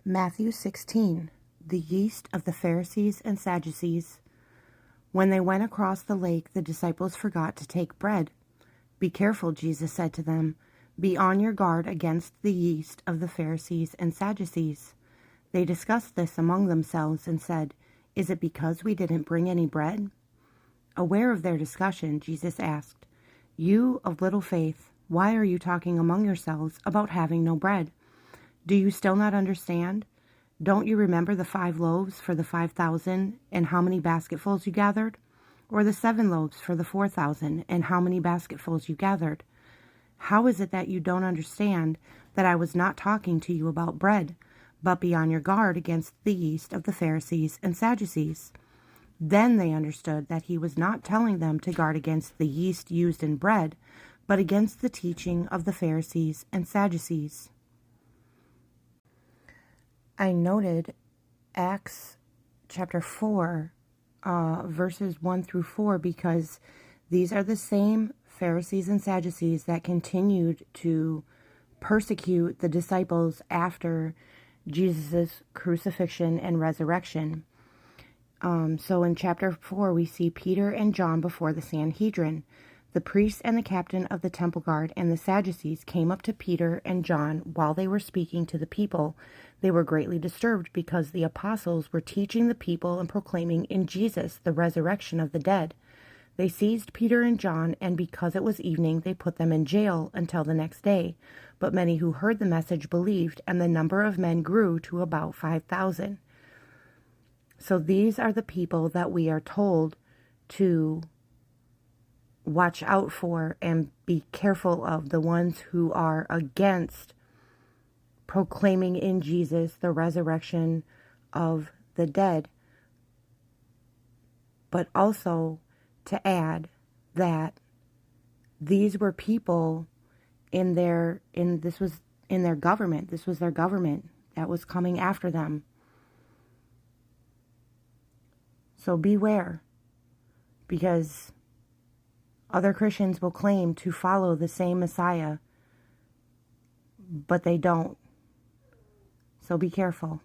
Matthew 16, the yeast of the Pharisees and Sadducees. When they went across the lake, the disciples forgot to take bread. "Be careful," Jesus said to them. "Be on your guard against the yeast of the Pharisees and Sadducees." They discussed this among themselves and said, "Is it because we didn't bring any bread?" Aware of their discussion, Jesus asked, "You of little faith, why are you talking among yourselves about having no bread? Do you still not understand? Don't you remember the 5 loaves for the 5,000 and how many basketfuls you gathered? Or the 7 loaves for the 4,000 and how many basketfuls you gathered? How is it that you don't understand that I was not talking to you about bread, but be on your guard against the yeast of the Pharisees and Sadducees?" Then they understood that he was not telling them to guard against the yeast used in bread, but against the teaching of the Pharisees and Sadducees. I noted Acts chapter 4, verses 1 through 4, because these are the same Pharisees and Sadducees that continued to persecute the disciples after Jesus' crucifixion and resurrection. So in chapter 4, we see Peter and John before the Sanhedrin. The priests and the captain of the temple guard and the Sadducees came up to Peter and John while they were speaking to the people. They were greatly disturbed because the apostles were teaching the people and proclaiming in Jesus the resurrection of the dead. They seized Peter and John, and because it was evening, they put them in jail until the next day. But many who heard the message believed, and the number of men grew to about 5,000. So these are the people that we are told to watch out for and be careful of, the ones who are against proclaiming in Jesus the resurrection of the dead. But also to add that these were people this was their government. This was their government that was coming after them. So beware, because other Christians will claim to follow the same Messiah, but they don't. So be careful.